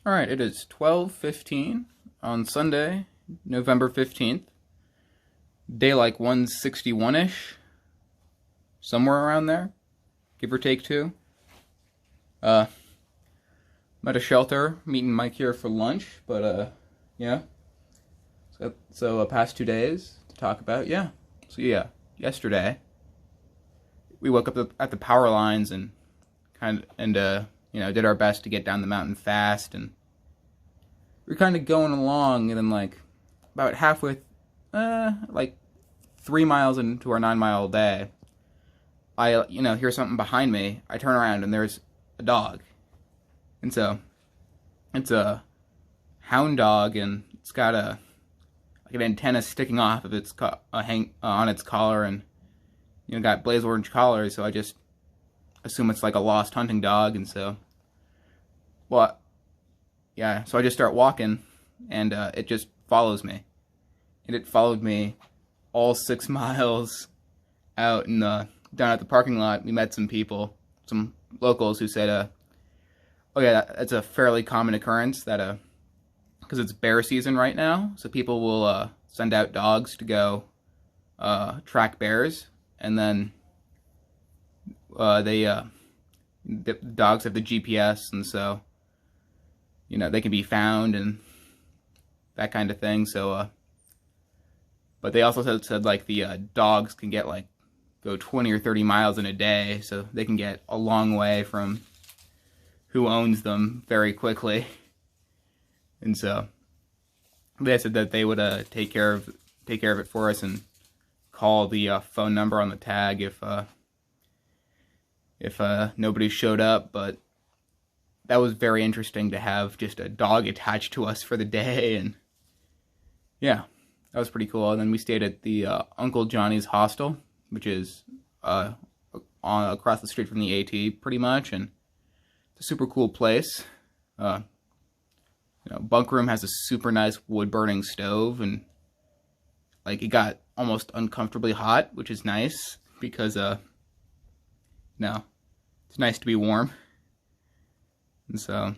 All right, it is 12:15 on Sunday, November 15th. Day like 161-ish, somewhere around there, give or take two. I'm at a shelter, meeting Mike here for lunch, but yeah. So past 2 days to talk about, yeah. So yeah, yesterday we woke up at the power lines and did our best to get down the mountain fast, and we're kind of going along, and then like about halfway, like 3 miles into our 9 mile day, I hear something behind me. I turn around and there's a dog, and so it's a hound dog, and it's got an antenna sticking off of its on its collar, and got blaze orange collar. So I just assume it's like a lost hunting dog, and so so I just start walking, and it just follows me, and it followed me all 6 miles out in down at the parking lot. We met some people, some locals, who said, "Oh yeah, that's a fairly common occurrence that because it's bear season right now, so people will send out dogs to go track bears, and then the dogs have the GPS, and so they can be found and that kind of thing." So, but they also said like the dogs can go 20 or 30 miles in a day, so they can get a long way from who owns them very quickly. And so they said that they would take care of it for us and call the phone number on the tag if nobody showed up. But that was very interesting to have just a dog attached to us for the day, and yeah, that was pretty cool. And then we stayed at the Uncle Johnny's hostel, which is across the street from the AT, pretty much, and it's a super cool place. Bunk room has a super nice wood-burning stove, and like it got almost uncomfortably hot, which is nice because it's nice to be warm. And so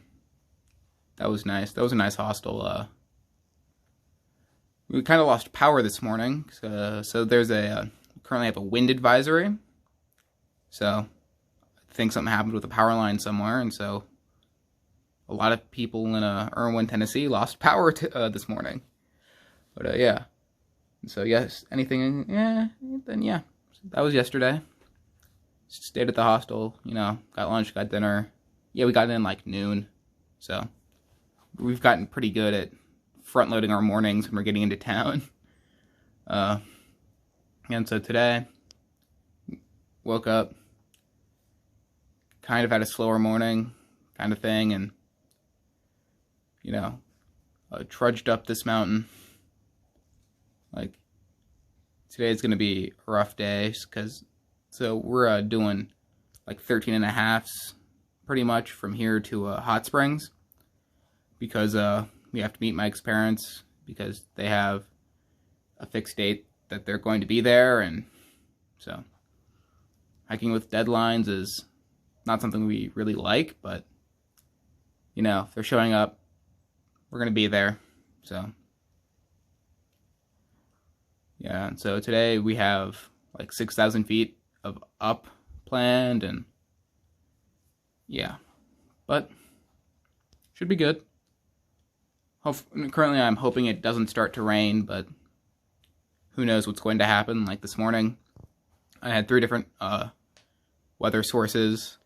that was nice. That was a nice hostel. We kind of lost power this morning, so there's currently have a wind advisory. So I think something happened with the power line somewhere, and so a lot of people in Irwin, Tennessee lost power this morning. But yeah. So yes, anything? Yeah. Then yeah, that was yesterday. Stayed at the hostel. Got lunch, got dinner. Yeah, we got in like noon. So we've gotten pretty good at front loading our mornings when we're getting into town. And so today, woke up, kind of had a slower morning, kind of thing, and trudged up this mountain. Like, today is going to be a rough day, so we're doing like 13 and a halves pretty much from here to Hot Springs, because we have to meet Mike's parents because they have a fixed date that they're going to be there, and so hiking with deadlines is not something we really like, but if they're showing up, we're going to be there. So yeah, and so today we have like 6,000 feet of up planned, and yeah, but should be good. Currently I'm hoping it doesn't start to rain, but who knows what's going to happen. Like this morning, I had 3 different weather sources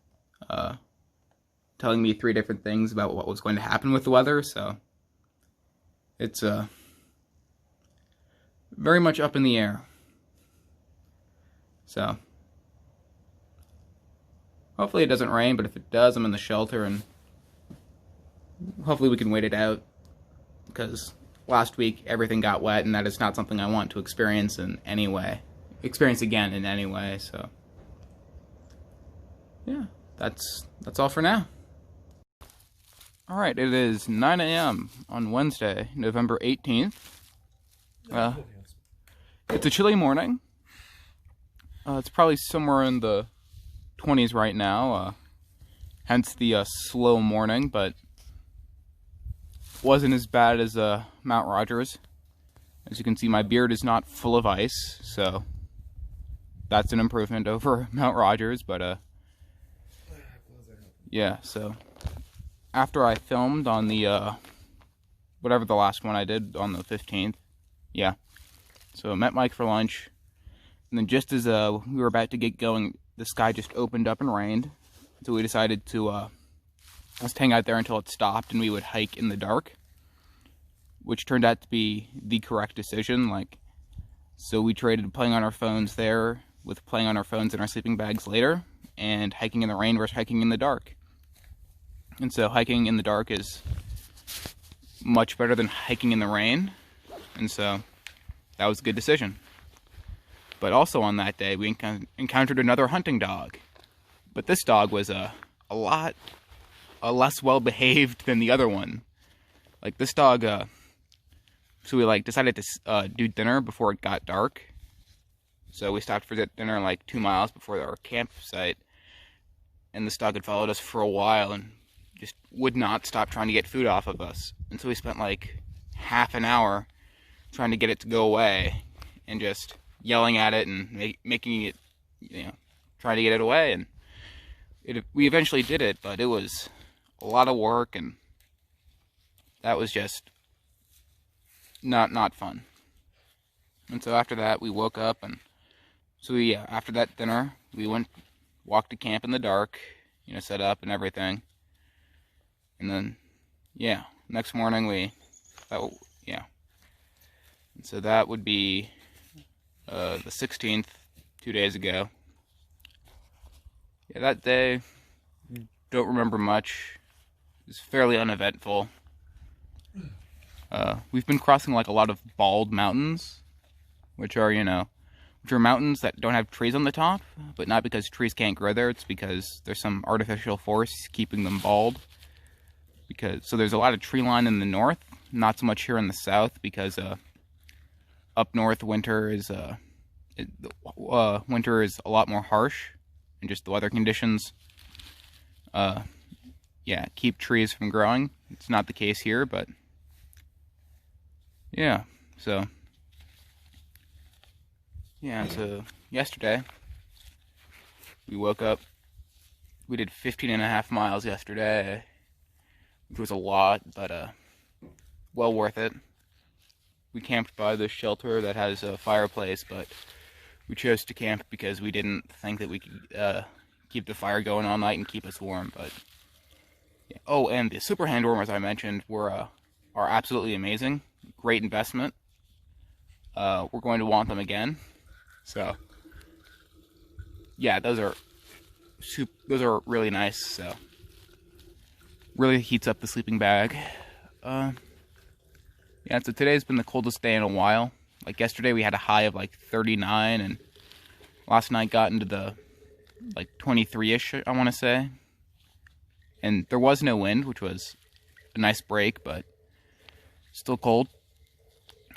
telling me 3 different things about what was going to happen with the weather, so it's very much up in the air. So hopefully it doesn't rain, but if it does, I'm in the shelter, and hopefully we can wait it out, because last week everything got wet, and that is not something I want to experience again in any way. So yeah, that's all for now. Alright, it is 9 a.m. on Wednesday, November 18th. It's a chilly morning. It's probably somewhere in the 20s right now, hence the slow morning, but wasn't as bad as Mount Rogers. As you can see, my beard is not full of ice, so that's an improvement over Mount Rogers. But yeah, so after I filmed on the whatever the last one I did on the 15th, yeah, so I met Mike for lunch, and then just as we were about to get going, the sky just opened up and rained, so we decided to just hang out there until it stopped and we would hike in the dark, which turned out to be the correct decision. Like, so we traded playing on our phones there with playing on our phones in our sleeping bags later, and hiking in the rain versus hiking in the dark. And so hiking in the dark is much better than hiking in the rain, and so that was a good decision. But also on that day, we encountered another hunting dog, but this dog was a lot less well behaved than the other one. Like, this dog, so we like decided to do dinner before it got dark. So we stopped for dinner like 2 miles before our campsite, and this dog had followed us for a while and just would not stop trying to get food off of us. And so we spent like half an hour trying to get it to go away, and just yelling at it and making it, trying to get it away. And we eventually did it, but it was a lot of work, and that was just not fun. And so after that, we woke up, and so after that dinner, we walked to camp in the dark, set up and everything. And then, next morning and so that would be the 16th, 2 days ago. Yeah, that day, don't remember much. It was fairly uneventful. We've been crossing like a lot of bald mountains, which are mountains that don't have trees on the top, but not because trees can't grow there. It's because there's some artificial force keeping them bald. So there's a lot of tree line in the north, not so much here in the south, because up north winter is a lot more harsh, and just the weather conditions keep trees from growing. It's not the case here, but so yesterday we woke up. We did 15.5 miles yesterday, which was a lot, but well worth it. We camped by this shelter that has a fireplace, but we chose to camp because we didn't think that we could keep the fire going all night and keep us warm. But oh, and the super hand warmers I mentioned are absolutely amazing. Great investment. We're going to want them again. So those are really nice. So really heats up the sleeping bag. So today's been the coldest day in a while. Like yesterday we had a high of like 39, and last night got into the like 23-ish, I want to say. And there was no wind, which was a nice break, but still cold.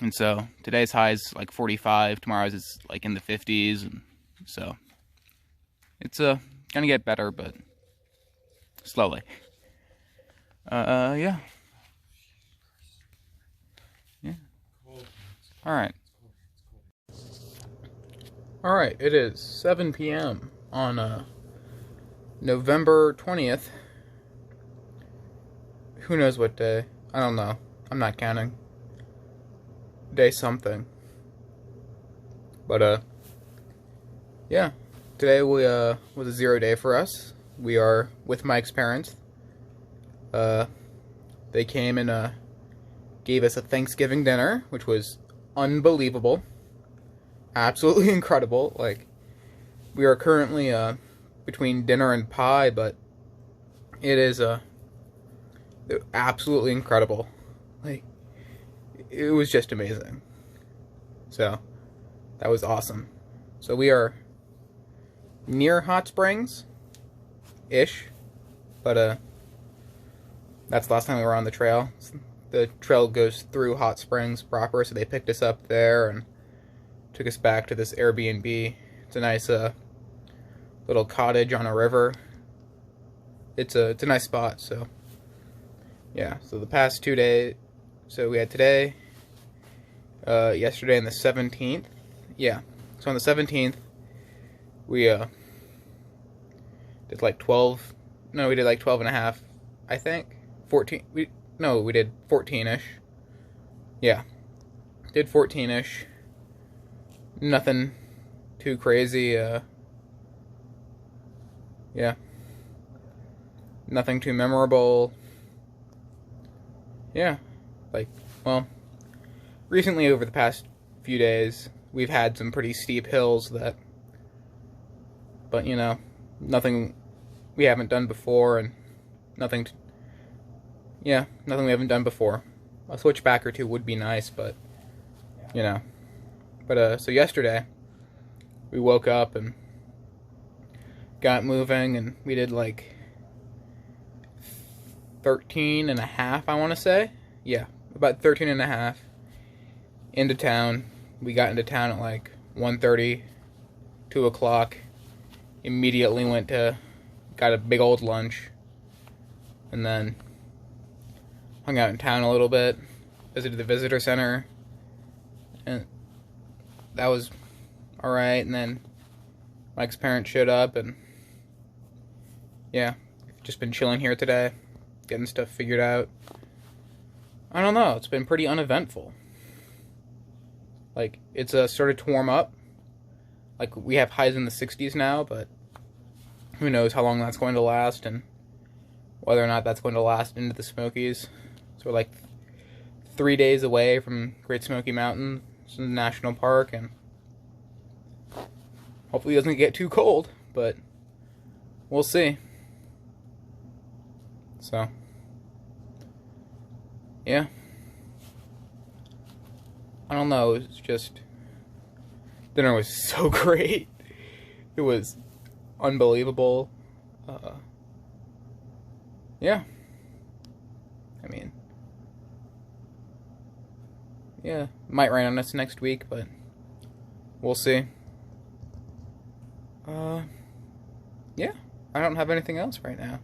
And so today's high is like 45, tomorrow's is like in the 50s, and so it's gonna get better, but slowly. Alright, it is 7 p.m. on November 20th. Who knows what day? I don't know. I'm not counting. Day something. But today was a 0 day for us. We are with Mike's parents. They came and gave us a Thanksgiving dinner, which was unbelievable. Absolutely incredible. Like, we are currently between dinner and pie, but it is absolutely incredible. Like, it was just amazing. So that was awesome. So we are near Hot Springs ish, but that's the last time we were on the trail. The trail goes through Hot Springs proper, so they picked us up there and took us back to this Airbnb. It's a nice little cottage on a river. It's a nice spot, so Yeah, so the past 2 days, so we had today, yesterday and the 17th. Yeah, so on the 17th, we did like 12, no, we did like 12 and a half, I think. 14, we did 14-ish. Yeah, did 14-ish. Nothing too crazy, yeah. Nothing too memorable. Yeah, like, well, recently over the past few days, we've had some pretty steep hills but you know, nothing we haven't done before, and nothing, nothing we haven't done before. A switchback or two would be nice, but, you know. But, so yesterday, we woke up and got moving, and we did like 13 and a half, I want to say. Yeah, about 13 and a half into town. We got into town at like 1:30, 2 o'clock. Immediately got a big old lunch, and then hung out in town a little bit, visited the visitor center, and that was alright. And then Mike's parents showed up, and yeah, just been chilling here today, getting stuff figured out. I don't know, it's been pretty uneventful. Like, it's started to warm up. Like, we have highs in the 60s now, but who knows how long that's going to last, and whether or not that's going to last into the Smokies. So we're like 3 days away from Great Smoky Mountain National Park, and hopefully it doesn't get too cold, but we'll see. So, yeah. I don't know, it's just, dinner was so great. It was unbelievable. Yeah. I mean, yeah, might rain on us next week, but we'll see. Yeah, I don't have anything else right now.